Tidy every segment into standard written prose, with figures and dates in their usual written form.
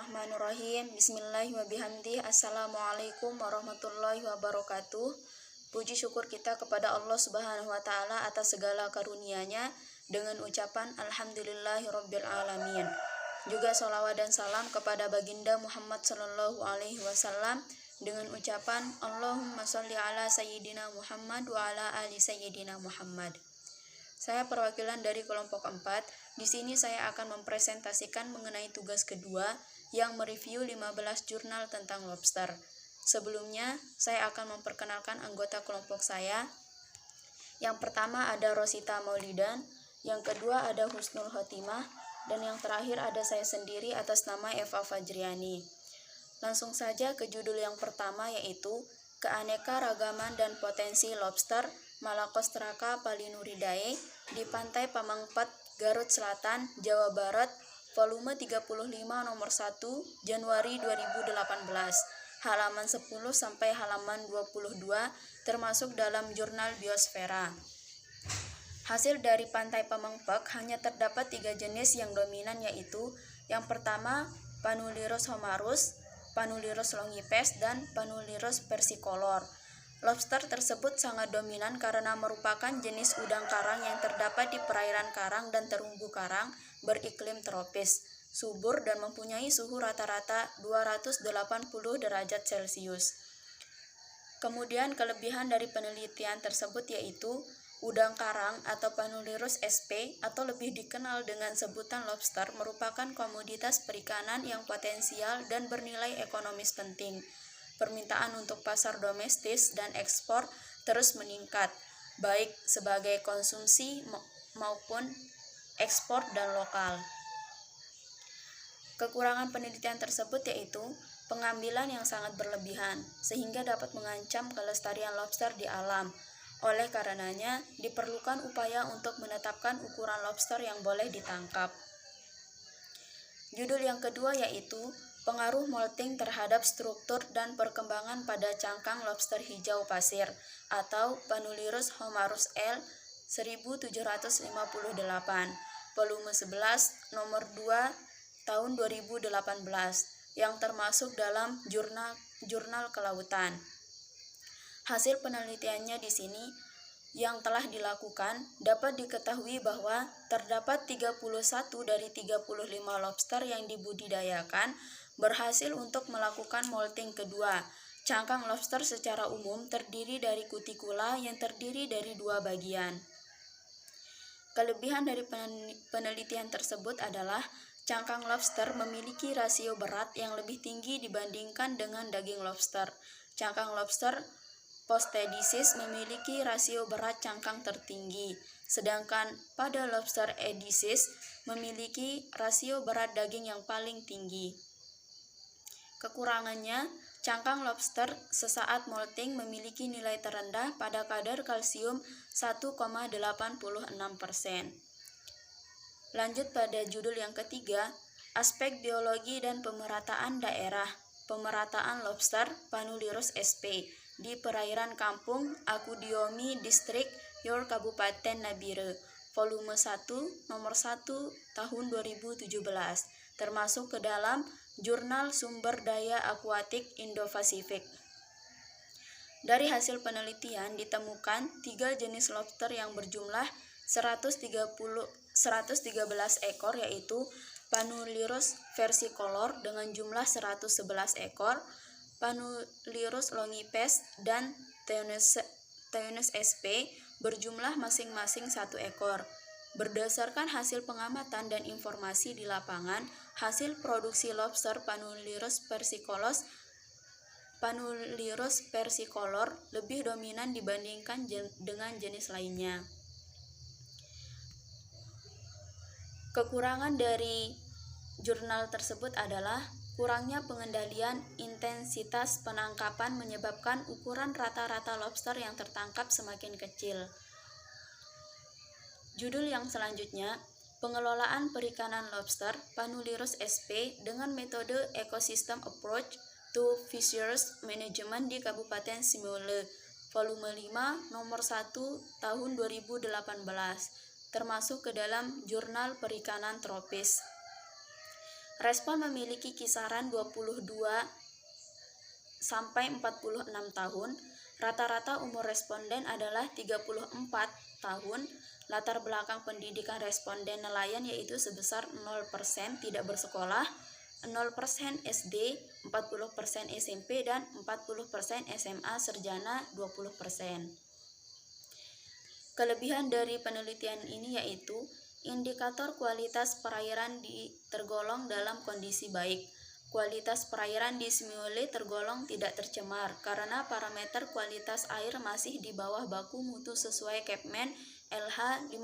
Bismillahirrahmanirrahim. Bismillahirrahmanirrahim. Assalamualaikum warahmatullahi wabarakatuh. Puji syukur kita kepada Allah Subhanahu wa taala atas segala karunia-Nya dengan ucapan alhamdulillahirabbil alamin. Juga sholawat dan salam kepada baginda Muhammad sallallahu alaihi wasallam dengan ucapan Allahumma sholli ala sayyidina Muhammad wa ala ali sayyidina Muhammad. Saya perwakilan dari kelompok 4. Di sini saya akan mempresentasikan mengenai tugas kedua yang mereview 15 jurnal tentang lobster. Sebelumnya, saya akan memperkenalkan anggota kelompok saya. Yang pertama ada Rosita Maulidan, yang kedua ada Husnul Khotimah, dan yang terakhir ada saya sendiri atas nama Eva Fajriani. Langsung saja ke judul yang pertama, yaitu Keanekaragaman dan Potensi Lobster Malacostraca palinuridae di Pantai Pamengpet, Garut Selatan, Jawa Barat, volume 35 nomor 1, Januari 2018, halaman 10 sampai halaman 22, termasuk dalam jurnal Biosfera. Hasil dari Pantai Pamengpek hanya terdapat 3 jenis yang dominan, yaitu yang pertama Panulirus homarus, Panulirus longipes, dan Panulirus versicolor. Lobster tersebut sangat dominan karena merupakan jenis udang karang yang terdapat di perairan karang dan terumbu karang beriklim tropis, subur dan mempunyai suhu rata-rata 280 derajat Celcius. Kemudian kelebihan dari penelitian tersebut yaitu udang karang atau Panulirus sp atau lebih dikenal dengan sebutan lobster merupakan komoditas perikanan yang potensial dan bernilai ekonomis penting. Permintaan untuk pasar domestis dan ekspor terus meningkat, baik sebagai konsumsi maupun ekspor dan lokal. Kekurangan penelitian tersebut yaitu pengambilan yang sangat berlebihan, sehingga dapat mengancam kelestarian lobster di alam. Oleh karenanya, diperlukan upaya untuk menetapkan ukuran lobster yang boleh ditangkap. Judul yang kedua yaitu Pengaruh molting terhadap struktur dan perkembangan pada cangkang lobster hijau pasir atau Panulirus homarus L 1758, volume 11, nomor 2, tahun 2018, yang termasuk dalam jurnal kelautan. Hasil penelitiannya di sini yang telah dilakukan dapat diketahui bahwa terdapat 31 dari 35 lobster yang dibudidayakan berhasil untuk melakukan molting kedua. Cangkang lobster secara umum terdiri dari kutikula yang terdiri dari 2 bagian. Kelebihan dari penelitian tersebut adalah cangkang lobster memiliki rasio berat yang lebih tinggi dibandingkan dengan daging lobster. Cangkang lobster Postedicis memiliki rasio berat cangkang tertinggi, sedangkan pada lobster edicis memiliki rasio berat daging yang paling tinggi. Kekurangannya, cangkang lobster sesaat molting memiliki nilai terendah pada kadar kalsium 1,86%. Lanjut pada judul yang ketiga, aspek biologi dan pemerataan daerah. Pemerataan lobster Panulirus sp di perairan kampung Akudiomi Distrik Yor Kabupaten Nabire, volume 1, nomor 1, tahun 2017, termasuk ke dalam Jurnal Sumber Daya Akuatik Indo-Pasifik. Dari hasil penelitian ditemukan 3 jenis lobster yang berjumlah 113 ekor, yaitu Panulirus versicolor dengan jumlah 111 ekor, Panulirus longipes, dan Theunus sp berjumlah masing-masing 1 ekor. Berdasarkan hasil pengamatan dan informasi di lapangan, hasil produksi lobster Panulirus versicolor lebih dominan dibandingkan dengan jenis lainnya. Kekurangan dari jurnal tersebut adalah kurangnya pengendalian intensitas penangkapan menyebabkan ukuran rata-rata lobster yang tertangkap semakin kecil. Judul yang selanjutnya, pengelolaan perikanan lobster Panulirus sp dengan metode Ecosystem Approach to Fisheries Management di Kabupaten Simele, volume 5, nomor 1, tahun 2018, termasuk ke dalam Jurnal Perikanan Tropis. Respon memiliki kisaran 22 sampai 46 tahun. Rata-rata umur responden adalah 34 tahun. Latar belakang pendidikan responden nelayan yaitu sebesar 0% tidak bersekolah, 0% SD, 40% SMP, dan 40% SMA sarjana 20%. Kelebihan dari penelitian ini yaitu indikator kualitas perairan tergolong dalam kondisi baik. Kualitas perairan di Simiole tergolong tidak tercemar karena parameter kualitas air masih di bawah baku mutu sesuai Kepmen LH 51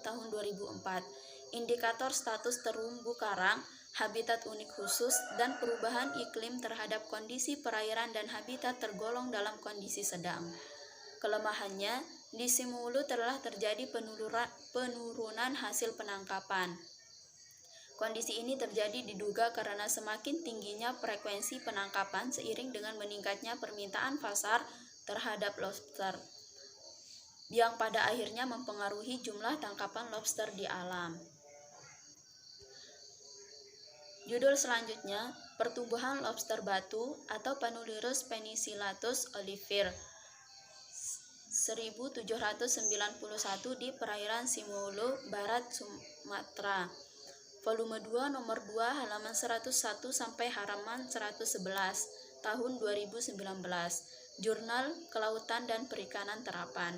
tahun 2004. Indikator status terumbu karang, habitat unik khusus, dan perubahan iklim terhadap kondisi perairan dan habitat tergolong dalam kondisi sedang. Kelemahannya, di Simiolu telah terjadi penurunan hasil penangkapan. Kondisi ini terjadi diduga karena semakin tingginya frekuensi penangkapan seiring dengan meningkatnya permintaan pasar terhadap lobster, yang pada akhirnya mempengaruhi jumlah tangkapan lobster di alam. Judul selanjutnya, pertumbuhan lobster batu atau Panulirus penicillatus oliver 1791 di perairan Simiolu, Barat Sumatera. Volume 2 nomor 2 halaman 101 sampai halaman 111 tahun 2019. Jurnal Kelautan dan Perikanan Terapan.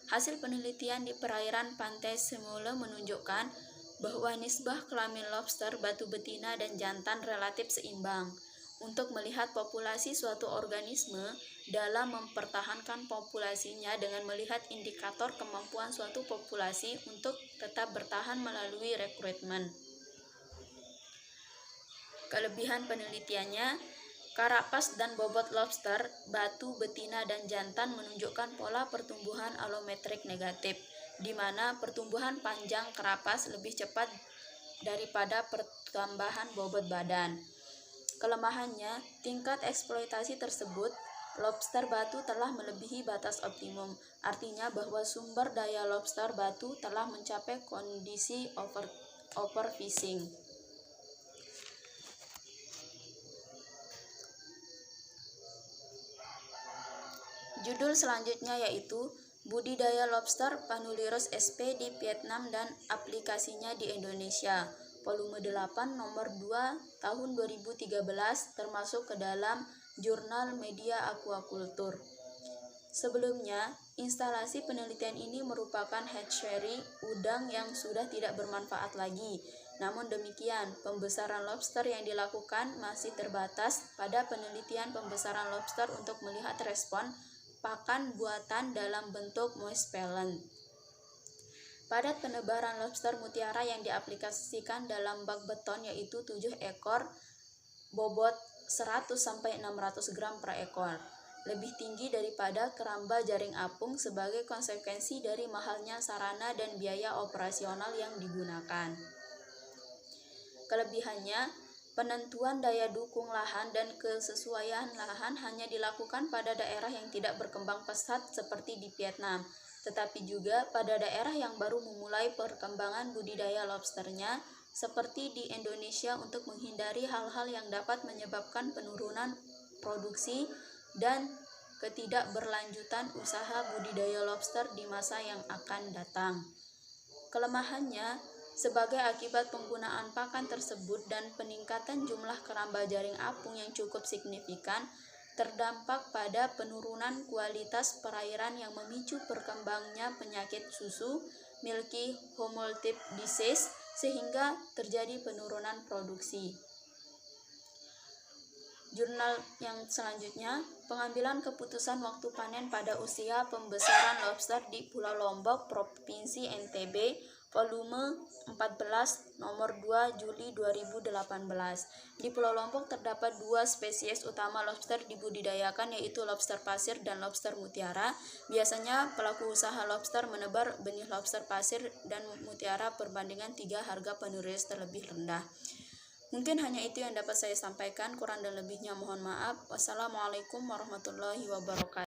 Hasil penelitian di perairan pantai Simiolu menunjukkan bahwa nisbah kelamin lobster batu betina dan jantan relatif seimbang. Untuk melihat populasi suatu organisme dalam mempertahankan populasinya dengan melihat indikator kemampuan suatu populasi untuk tetap bertahan melalui rekrutmen. Kelebihan penelitiannya, karapas dan bobot lobster, batu betina dan jantan menunjukkan pola pertumbuhan alometrik negatif, di mana pertumbuhan panjang karapas lebih cepat daripada pertambahan bobot badan. Kelemahannya, tingkat eksploitasi tersebut, lobster batu telah melebihi batas optimum, artinya bahwa sumber daya lobster batu telah mencapai kondisi overfishing. Judul selanjutnya yaitu Budidaya Lobster Panulirus sp di Vietnam dan aplikasinya di Indonesia. Volume 8 nomor 2 tahun 2013 termasuk ke dalam Jurnal Media Aquaculture. Sebelumnya, instalasi penelitian ini merupakan hatchery udang yang sudah tidak bermanfaat lagi. Namun demikian, pembesaran lobster yang dilakukan masih terbatas pada penelitian pembesaran lobster untuk melihat respon pakan buatan dalam bentuk moist pellet. Padat penebaran lobster mutiara yang diaplikasikan dalam bak beton yaitu 7 ekor, bobot 100-600 gram per ekor, lebih tinggi daripada keramba jaring apung sebagai konsekuensi dari mahalnya sarana dan biaya operasional yang digunakan. Kelebihannya, penentuan daya dukung lahan dan kesesuaian lahan hanya dilakukan pada daerah yang tidak berkembang pesat seperti di Vietnam, tetapi juga pada daerah yang baru memulai perkembangan budidaya lobsternya seperti di Indonesia untuk menghindari hal-hal yang dapat menyebabkan penurunan produksi dan ketidakberlanjutan usaha budidaya lobster di masa yang akan datang. Kelemahannya, sebagai akibat penggunaan pakan tersebut dan peningkatan jumlah keramba jaring apung yang cukup signifikan, terdampak pada penurunan kualitas perairan yang memicu perkembangnya penyakit susu, milky hemolytic disease, sehingga terjadi penurunan produksi. Jurnal yang selanjutnya, pengambilan keputusan waktu panen pada usia pembesaran lobster di Pulau Lombok, Provinsi NTB, volume 14 nomor 2 Juli 2018. Di Pulau Lombok terdapat 2 spesies utama lobster dibudidayakan yaitu lobster pasir dan lobster mutiara. Biasanya pelaku usaha lobster menebar benih lobster pasir dan mutiara perbandingan 3 harga Panulirus terlebih rendah. Mungkin hanya itu yang dapat saya sampaikan, kurang dan lebihnya mohon maaf. Wassalamualaikum warahmatullahi wabarakatuh.